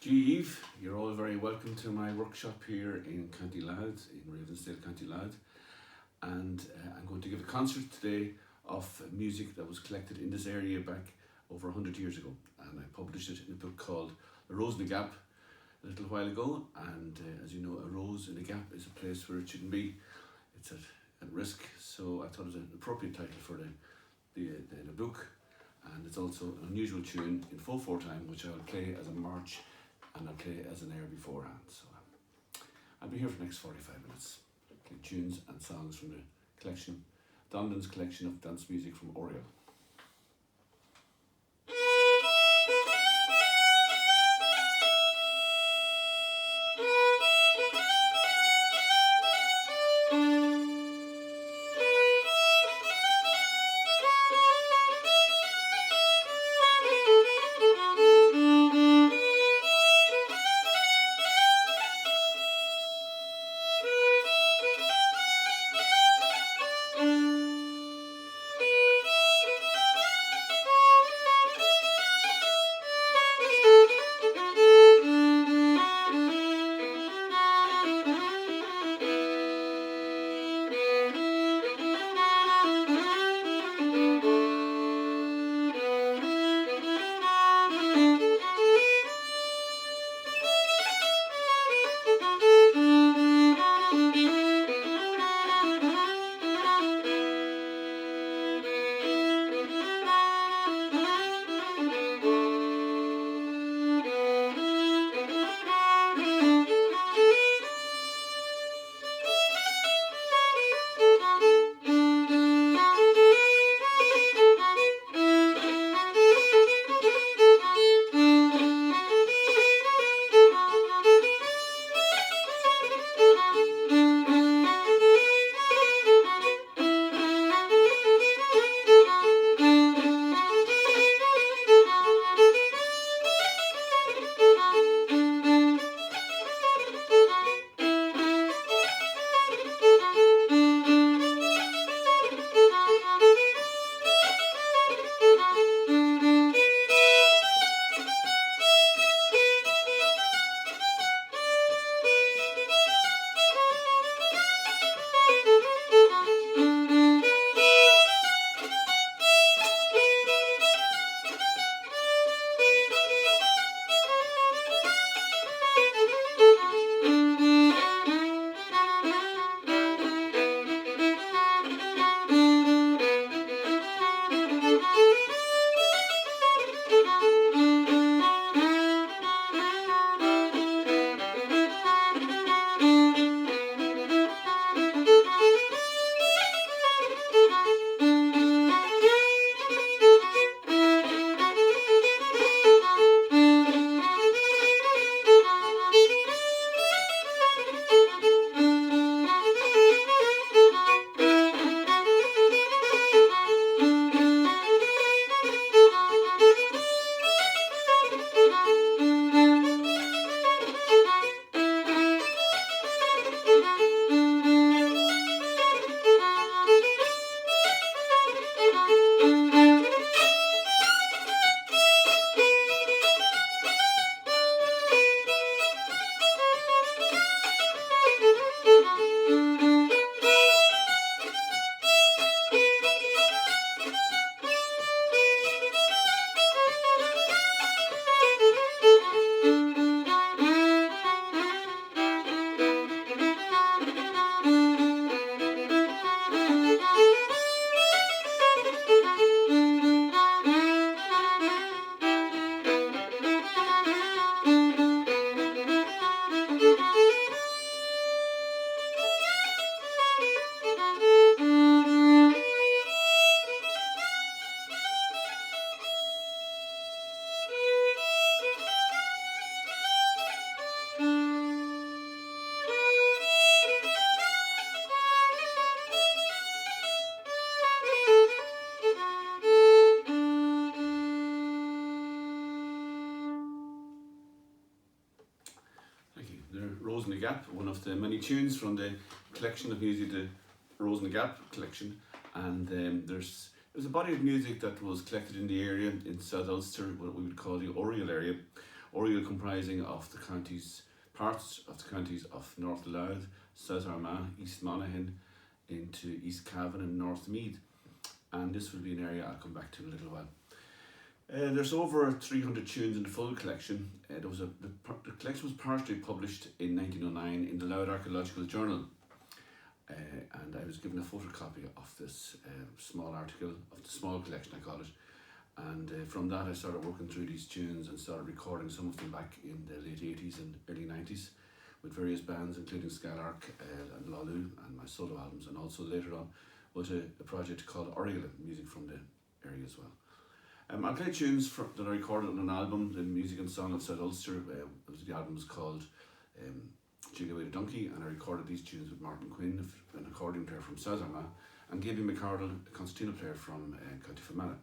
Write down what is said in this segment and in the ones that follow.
Eve, you're all very welcome to my workshop here in County Louth, in Ravensdale, County Louth. And I'm going to give a concert today of music that was collected in this area back over 100 years ago. And I published it in a book called A Rose in the Gap a little while ago. And as you know, a rose in a gap is a place where it shouldn't be. It's at risk. So I thought it was an appropriate title for the book. And it's also an unusual tune in 4/4 time, which I'll play as a march and I'll play as an air beforehand. So I'll be here for the next 45 minutes. Play tunes and songs from the collection, Donnellan's collection of dance music from Oriel. Rose in the Gap, one of the many tunes from the collection of music, the Rose in the Gap collection. And there's a body of music that was collected in the area in South Ulster, what we would call the Oriel area, Oriel comprising of the counties, parts of the counties of North Louth, South Armagh, East Monaghan, into East Cavan and North Meath. And this will be an area I'll come back to in a little while. There's over 300 tunes in the full collection. The collection was partially published in 1909 in the Louth Archaeological Journal. And I was given a photocopy of this small article, of the small collection I call it. And from that I started working through these tunes and started recording some of them back in the late 80s and early 90s with various bands including Skylark and Lulu and my solo albums, and also later on with a project called Oriel, music from the area as well. I'll play tunes that I recorded on an album, the Music and Song of South Ulster. The album was called Jig Away the Donkey, and I recorded these tunes with Martin Quinn, an accordion player from South Armagh, and Gaby McCardle, a concertina player from County Fermanagh.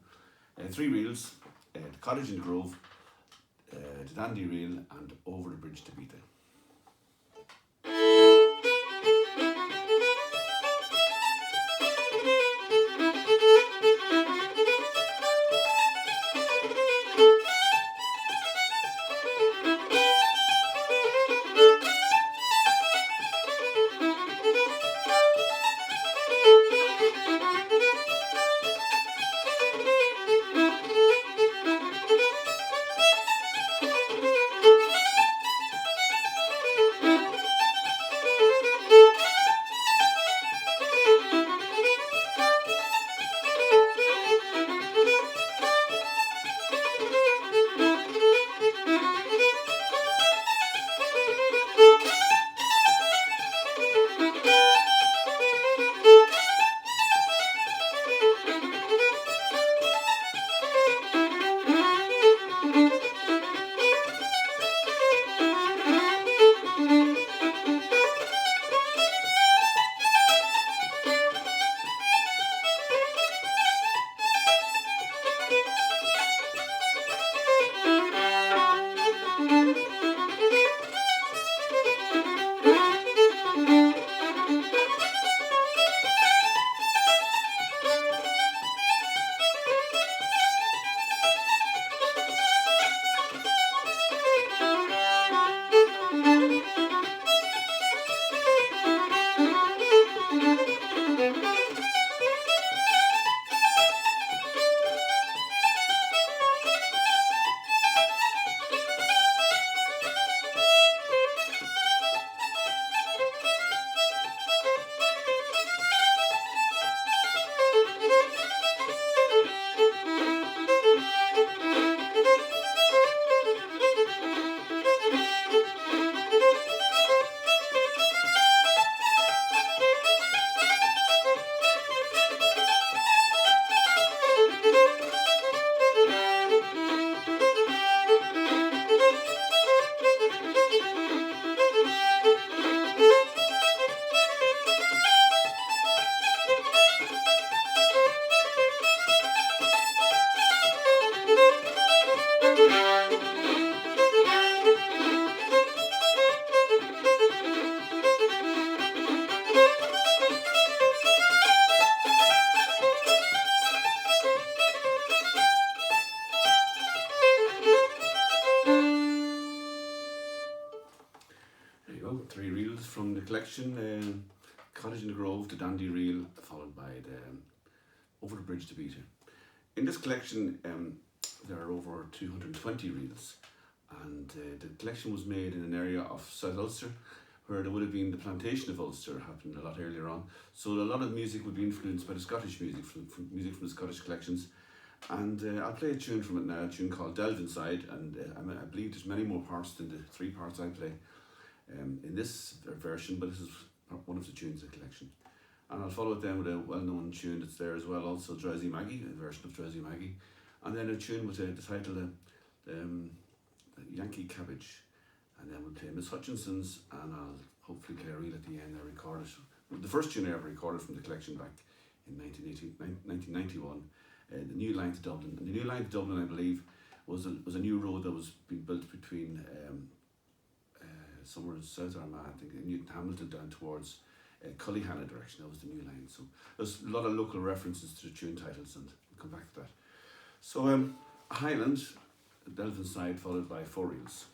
3 reels, The Cottage in the Grove, The Dandy Reel, and Over the Bridge to Beatha. From the collection, Cottage in the Grove, The Dandy Reel, followed by the Over the Bridge to Beatha. In this collection there are over 220 reels, and the collection was made in an area of South Ulster where there would have been the plantation of Ulster happening a lot earlier on, so a lot of music would be influenced by the Scottish music, from music from the Scottish collections. And I'll play a tune from it now, a tune called Delve Inside, and I believe there's many more parts than the 3 parts I play in this version, but this is one of the tunes in the collection. And I'll follow it then with a well-known tune that's there as well, also Drowsy Maggie, a version of Drowsy Maggie, and then a tune with the title Yankee Cabbage. And then we'll play Miss Hutchinson's, and I'll hopefully play a reel at the end. I recorded the first tune I ever recorded from the collection back in 1991, the New Line to Dublin. And the New Line to Dublin, I believe, was a new road that was being built between somewhere in South Armagh, I think, in Newton Hamilton down towards Cullyhanna direction. That was the New Line. So there's a lot of local references to the tune titles, and we'll come back to that. So Highland, Delvin side followed by 4 reels.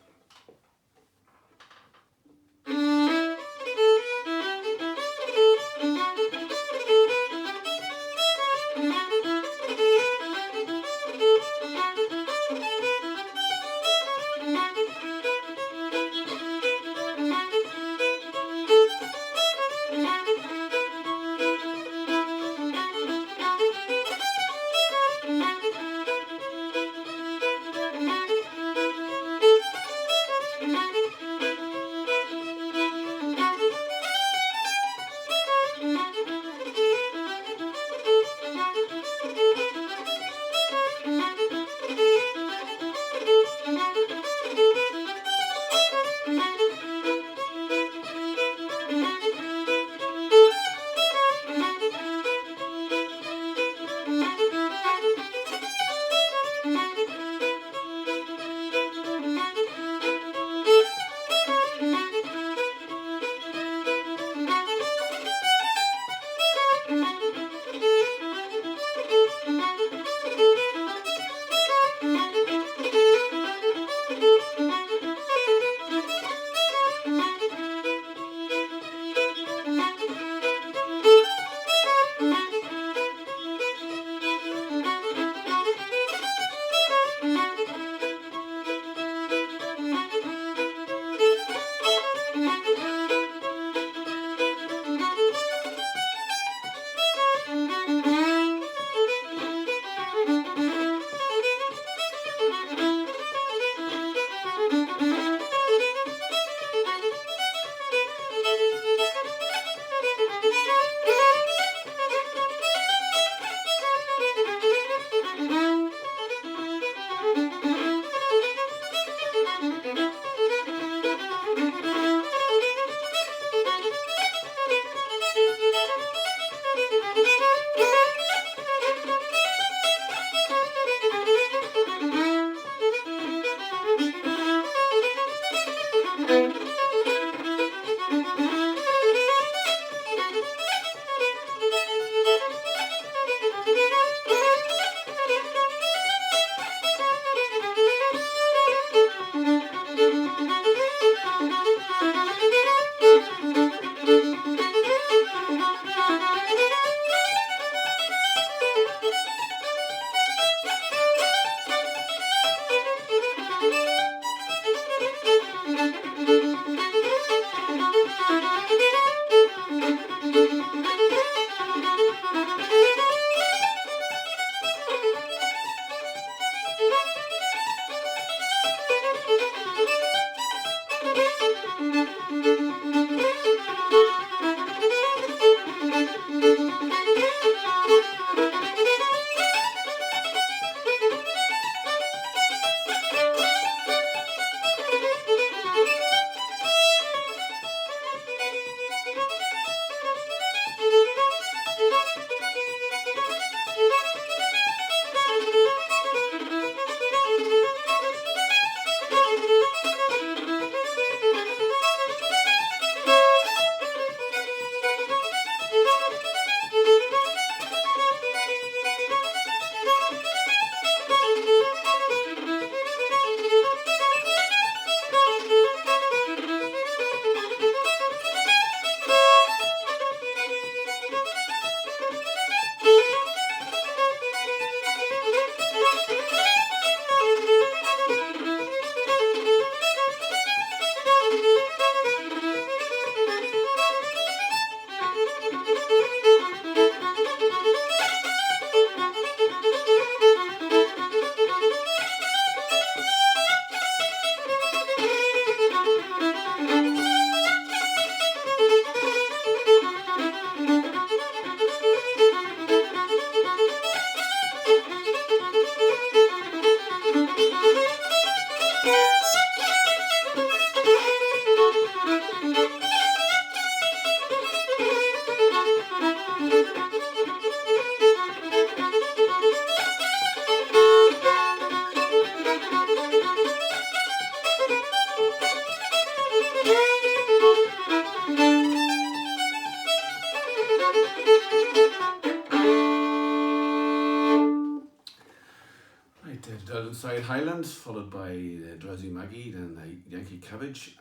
Donnellan Side Highlands, followed by Drowsy Maggie, then Yankee Cabbage,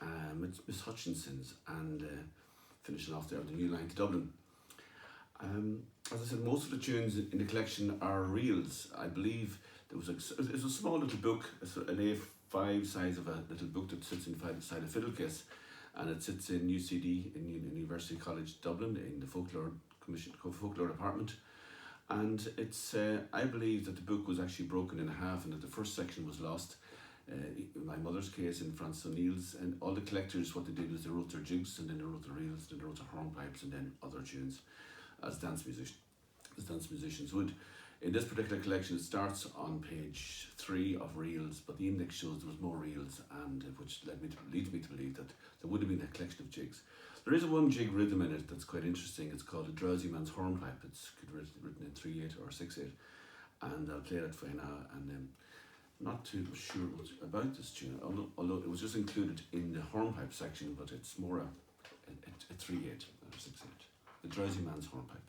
Miss Hutchinson's, and finishing off there with the new line to Dublin. As I said, most of the tunes in the collection are reels. I believe it was a small little book, an A5 size of a little book that sits inside a fiddle case, and it sits in UCD, in University College Dublin, in the Folklore Department. And it's I believe that the book was actually broken in half and that the first section was lost. In my mother's case, in Francis O'Neill's, and all the collectors, what they did was they wrote their jigs, and then they wrote the reels, then they wrote the hornpipes, and then other tunes as dance musicians would. In this particular collection, it starts on page 3 of reels, but the index shows there was more reels, and which leads me to believe that there would have been a collection of jigs. There is one jig rhythm in it that's quite interesting. It's called A Drowsy Man's Hornpipe. It's written in 3/8 or 6/8, and I'll play that for you now. And I'm not too sure about this tune, although it was just included in the hornpipe section, but it's more a 3/8 or 6/8. The Drowsy Man's Hornpipe.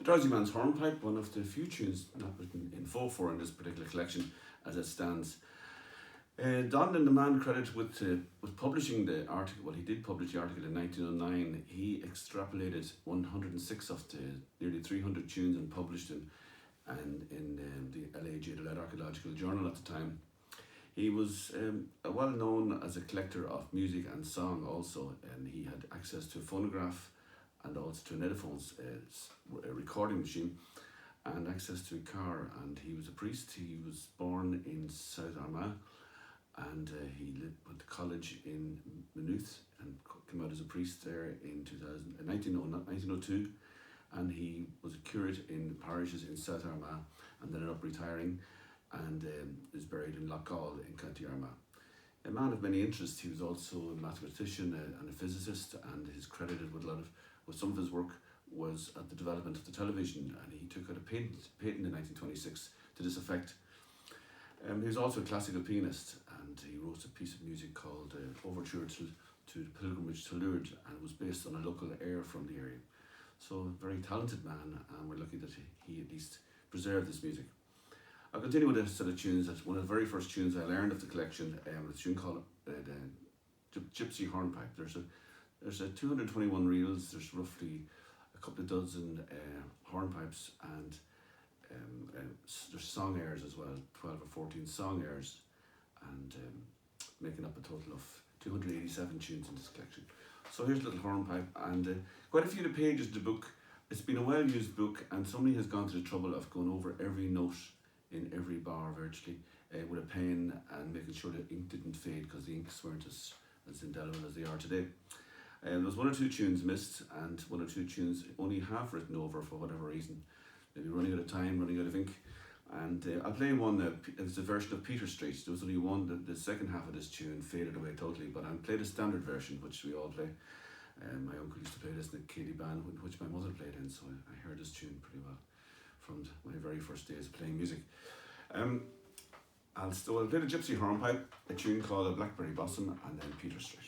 Drowsy Man's Hornpipe, one of the few tunes not written in 4/4 in this particular collection as it stands. Donlan, the man credited with publishing the article, well, he did publish the article in 1909. He extrapolated 106 of the nearly 300 tunes and published them in the Lughnasa Archaeological Journal at the time. He was well known as a collector of music and song also, and he had access to a phonograph and also to an Ediphone's a recording machine, and access to a car. And he was a priest. He was born in South Armagh, and he went to college in Maynooth and came out as a priest there in 1902, and he was a curate in parishes in South Armagh, and ended up retiring, and is buried in Lughnasa in County Armagh. A man of many interests, he was also a mathematician and a physicist, and is credited with some of his work was at the development of the television, and he took out a patent in 1926 to this effect. He was also a classical pianist, and he wrote a piece of music called Overture to the Pilgrimage to Lourdes, and it was based on a local air from the area. So a very talented man, and we're lucky that he at least preserved this music. I'll continue with a set of tunes. That's one of the very first tunes I learned of the collection. It's a tune called the Gypsy Hornpipe. There's 221 reels. There's roughly a couple of dozen hornpipes, and there's song airs as well, 12 or 14 song airs, and making up a total of 287 tunes in this collection. So here's a little hornpipe, and quite a few of the pages of the book It's been a well-used book, and somebody has gone to the trouble of going over every note in every bar virtually with a pen and making sure the ink didn't fade because the inks weren't as indelible as they are today. There was one or two tunes missed, and one or two tunes only half written over for whatever reason. Maybe running out of time, running out of ink. And I'll play one, it's a version of Peter Street. There was only one, the second half of this tune faded away totally, but I'll play the standard version, which we all play. My uncle used to play this in the Katie band, which my mother played in, so I heard this tune pretty well from my very first days of playing music. I'll play the Gypsy Hornpipe, a tune called A Blackberry Blossom, and then Peter Street.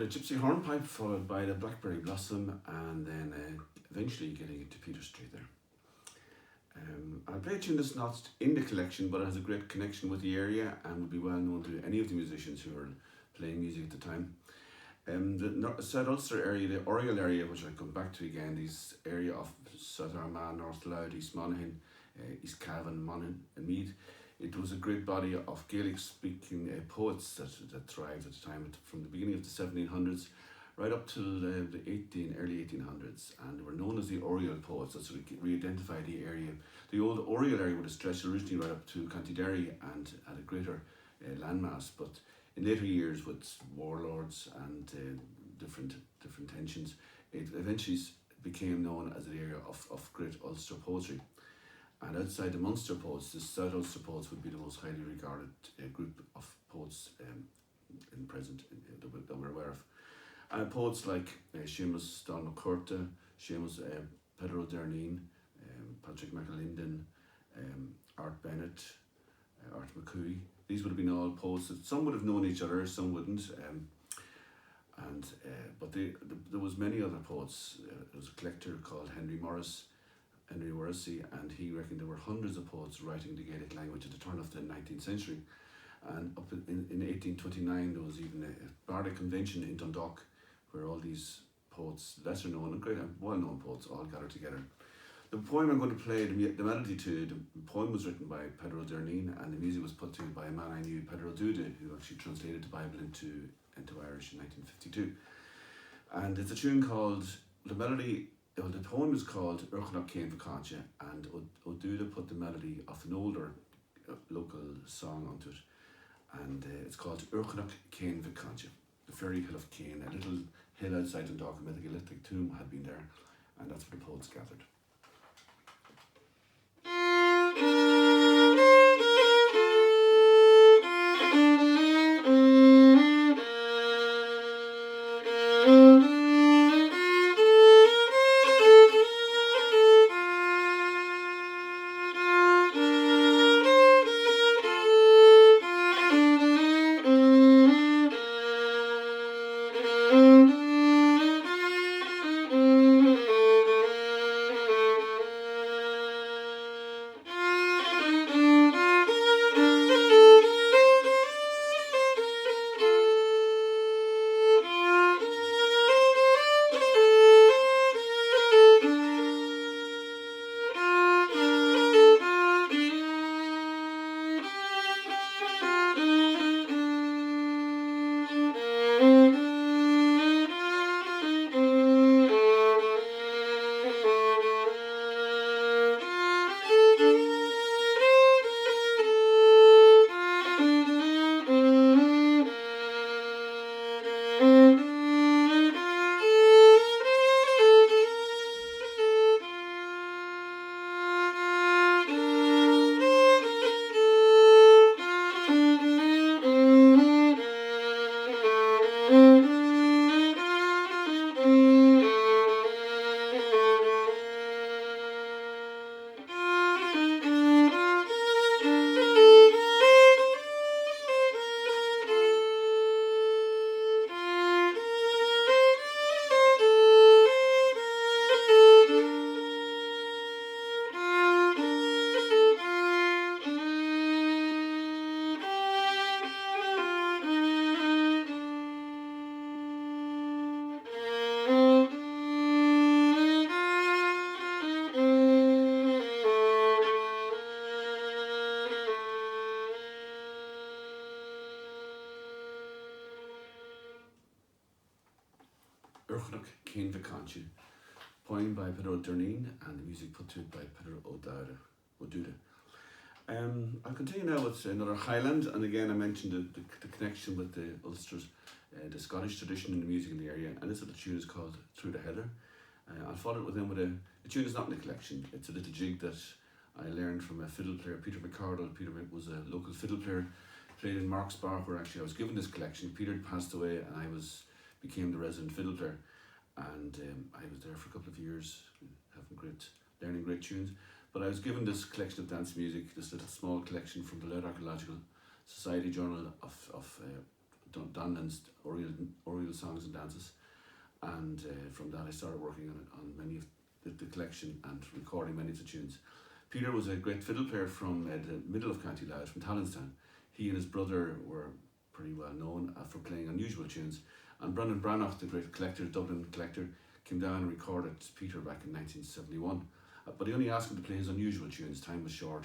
Gypsy Hornpipe, followed by the Blackberry Blossom, and then eventually getting into Peter Street there. I'll play a tune that's not in the collection, but it has a great connection with the area and would be well known to any of the musicians who were playing music at the time. The South Ulster area, the Oriel area, which I'll come back to again, this area of South Armagh, North Louth, East Monaghan, East Cavan, Monaghan and Meath, It was a great body of Gaelic-speaking poets that thrived at the time, from the beginning of the 1700s right up till the early 1800s, and they were known as the Oriel poets. That's what we identify the area. The old Oriel area would have stretched originally right up to County Derry and had a greater landmass, but in later years, with warlords and different tensions, it eventually became known as an area of great Ulster poetry. And outside the Munster poets, the South Ulster poets would be the most highly regarded group of poets in present that we're aware of. Poets like Seamus Donald McCurta, Seamus Pedro Derneen, Patrick McAlinden, Art Bennett, Art McCooey. These would have been all poets that some would have known each other, some wouldn't. But there was many other poets. There was a collector called Henry Morrissey, and he reckoned there were hundreds of poets writing the Gaelic language at the turn of the 19th century. And up in 1829, there was even a Bardic convention in Dundalk, where all these poets, lesser known and great, well-known poets, all gathered together. The poem I'm going to play, the melody to, the poem was written by Pedro Derneen, and the music was put to by a man I knew, Pedro Duda, who actually translated the Bible into Irish in 1952. And it's a tune called, the poem is called Urchnach Céin Vacantia, and O'Duda put the melody of an older local song onto it, and it's called Urchnach Céin Vacantia, the fairy hill of Cain, a little hill outside Dundalk, a Megalithic tomb had been there, and that's where the poets gathered. Urchnach Céin Vacantia, poem by Pedro Derneen, and the music put to it by Pedro O'Duda. I'll continue now with another Highland, and again I mentioned the connection with the Ulsters, the Scottish tradition in the music in the area, and this little tune is called Through the Heather. I'll follow it with a tune is not in the collection, it's a little jig that I learned from a fiddle player, Peter McCardle. Peter was a local fiddle player, played in Marks Bar, where actually I was given this collection. Peter had passed away and I became the resident fiddle player, and I was there for a couple of years, learning great tunes. But I was given this collection of dance music, this little small collection from the Louth Archaeological Society Journal of Donnellan's Oriel Songs and Dances, and from that I started working on many of the collection and recording many of the tunes. Peter was a great fiddle player from the middle of County Louth, from Tallinstown. He and his brother were pretty well known for playing unusual tunes, and Brendan Brannock, the great collector, Dublin collector, came down and recorded Peter back in 1971. But he only asked him to play his unusual tunes, time was short,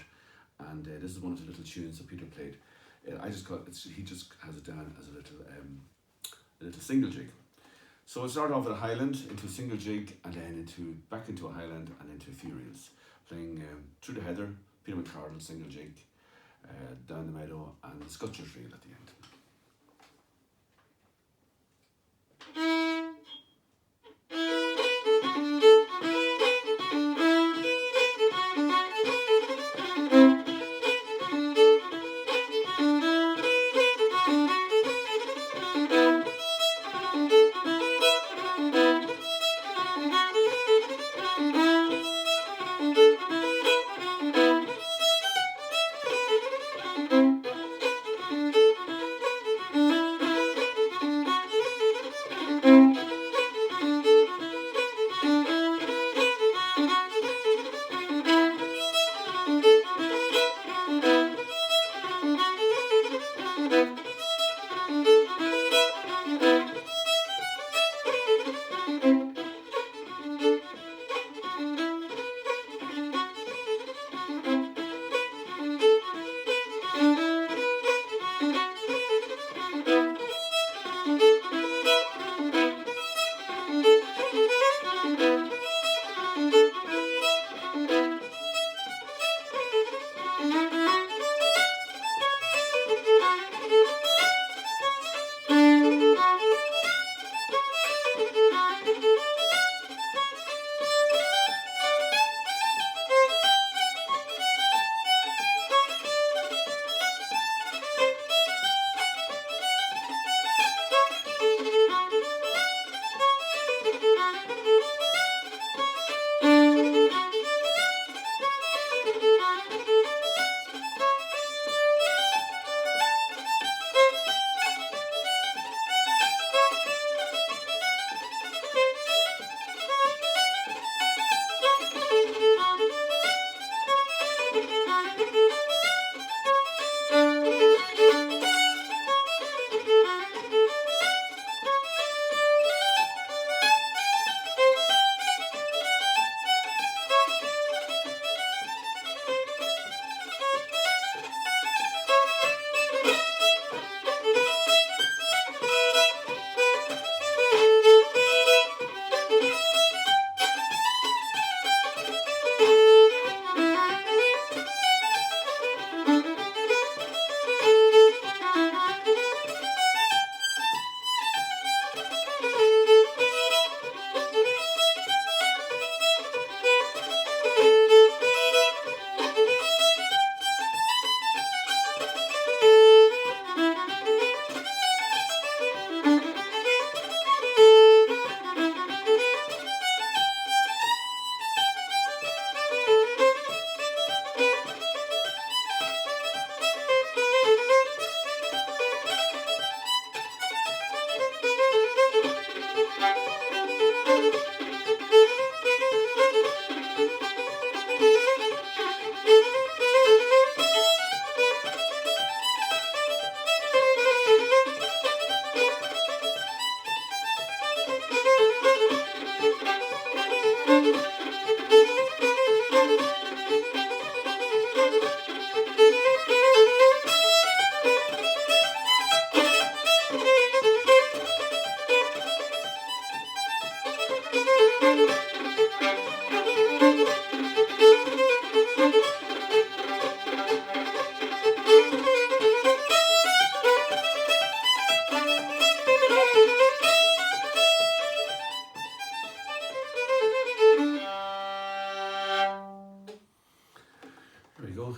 and this is one of the little tunes that Peter played. I just call it, he just has it down as a little single jig. So we'll start off with a highland into a single jig, and then back into a highland and into ethereals, playing Through the Heather, Peter McCardle single jig, Down the Meadow, and the Scutcher's Reel at the end.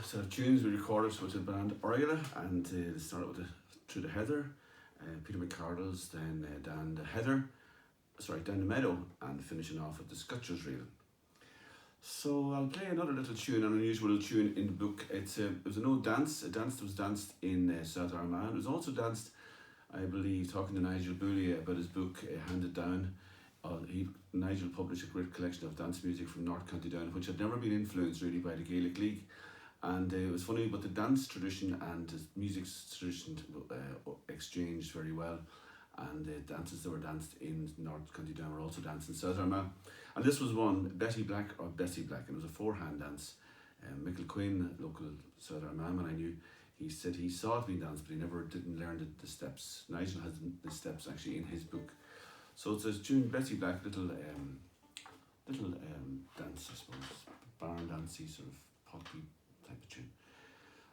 Set of tunes we recorded with the band Oriel, and they started with Through the Heather, Peter McCardle's, then Down the Meadow, and finishing off with the Scutcher's Reel. So I'll play another little tune, an unusual tune in the book. It was an old dance, a dance that was danced in South Armagh. It was also danced, I believe, talking to Nigel Boulier about his book Handed Down. Nigel published a great collection of dance music from North County Down, which had never been influenced really by the Gaelic League. And it was funny, but the dance tradition and the music tradition exchanged very well. And the dances that were danced in North County Down were also danced in South Armagh. And this was one, Betty Black or Bessie Black, and it was a 4-hand dance Michael Quinn, local Southern Imam, and I knew he said he saw it being danced, but he never didn't learn the steps. Nigel has the steps actually in his book. So it's a tune, Bessie Black, little dance, I suppose, barn dancey sort of poppy type of tune.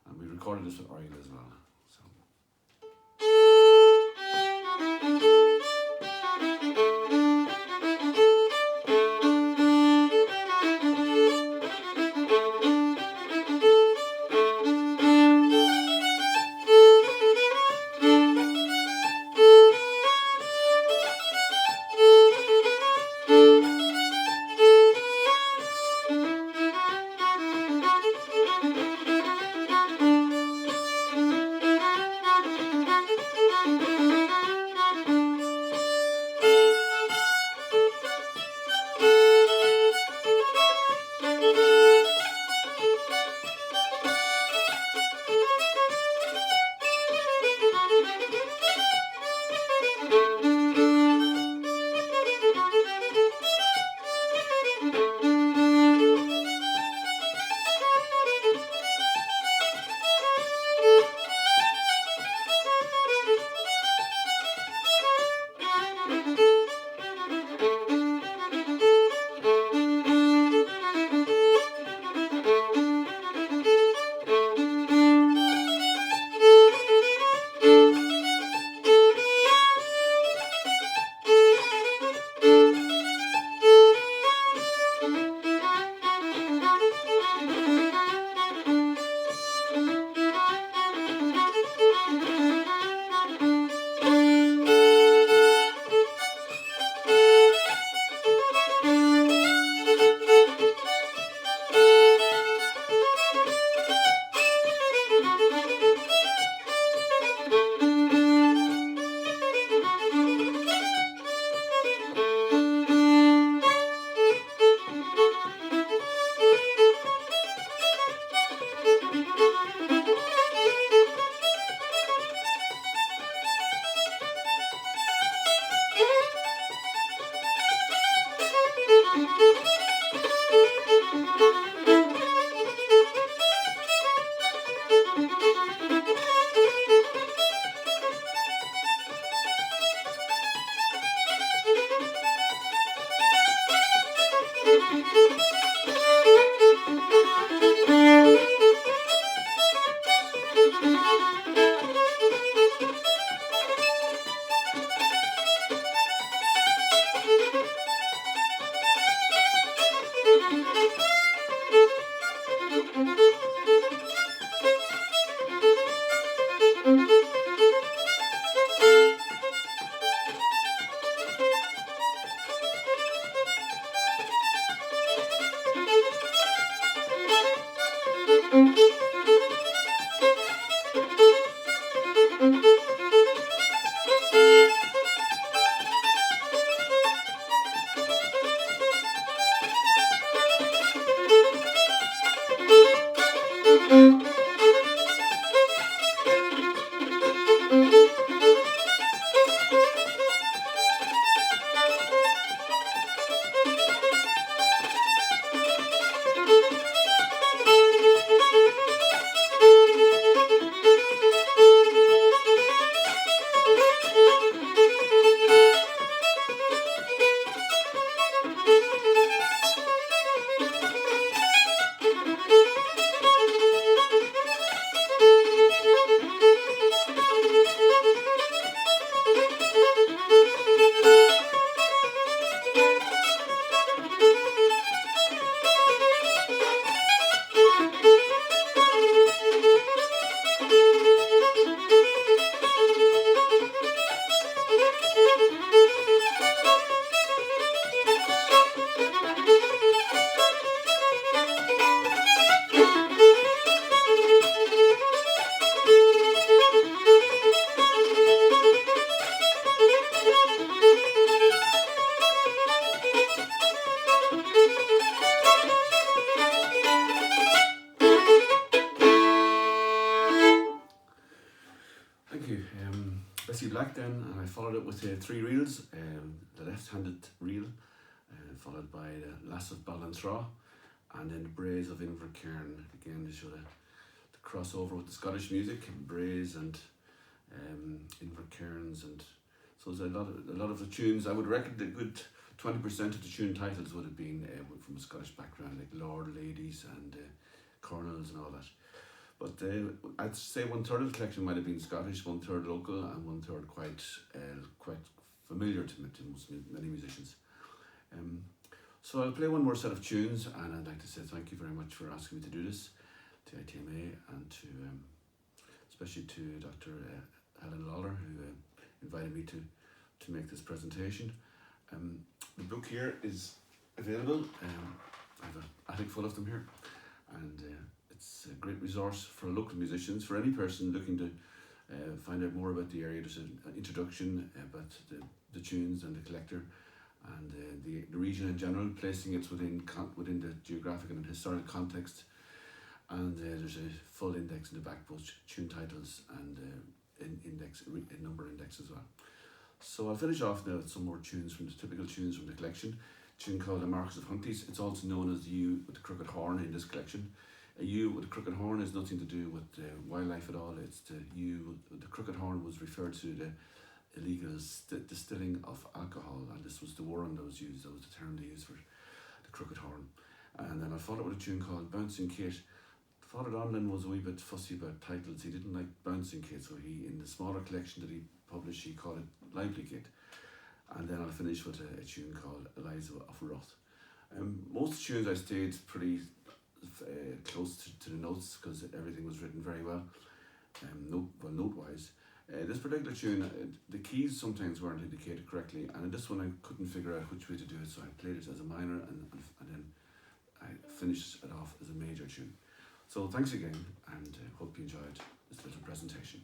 And we recorded this with Oriel as well. So. Black then, and I followed it with 3 reels, the left-handed reel, followed by the Lass of Ballantraw, and then the Braes of Invercairn, again to show the crossover with the Scottish music, Braes and Invercairns, and so there's a lot of the tunes. I would reckon a good 20% of the tune titles would have been from a Scottish background, like Lord, Ladies, and Colonels and all that. But I'd say 1/3 of the collection might have been Scottish, 1/3 local, and 1/3 quite familiar to many musicians. So I'll play one more set of tunes, and I'd like to say thank you very much for asking me to do this, to ITMA, and to especially to Dr. Helen Lawler, who invited me to make this presentation. The book here is available. I have an attic full of them here, and it's a great resource for local musicians, for any person looking to find out more about the area. There's an introduction about the tunes and the collector, and the region in general, placing it within the geographic and historical context. And there's a full index in the back, both tune titles and number index as well. So I'll finish off now with some more tunes from the typical tunes from the collection. A tune called The Marquis of Huntly's. It's also known as the Ewe with the Crooked Horn in this collection. A ewe with a crooked horn has nothing to do with wildlife at all. It's the ewe. The crooked horn was referred to the illegal distilling of alcohol, and this was the warrant that was used. That was the term they used for the crooked horn. And then I followed with a tune called Bouncing Kate. Father Donlan was a wee bit fussy about titles. He didn't like Bouncing Kate, so in the smaller collection that he published, he called it Lively Kate. And then I'll finish with a tune called Eliza of Roth. Most tunes I stayed pretty close to the notes, because everything was written very well, note-wise. This particular tune, the keys sometimes weren't indicated correctly, and in this one I couldn't figure out which way to do it, so I played it as a minor, and then I finished it off as a major tune. So thanks again, and hope you enjoyed this little presentation.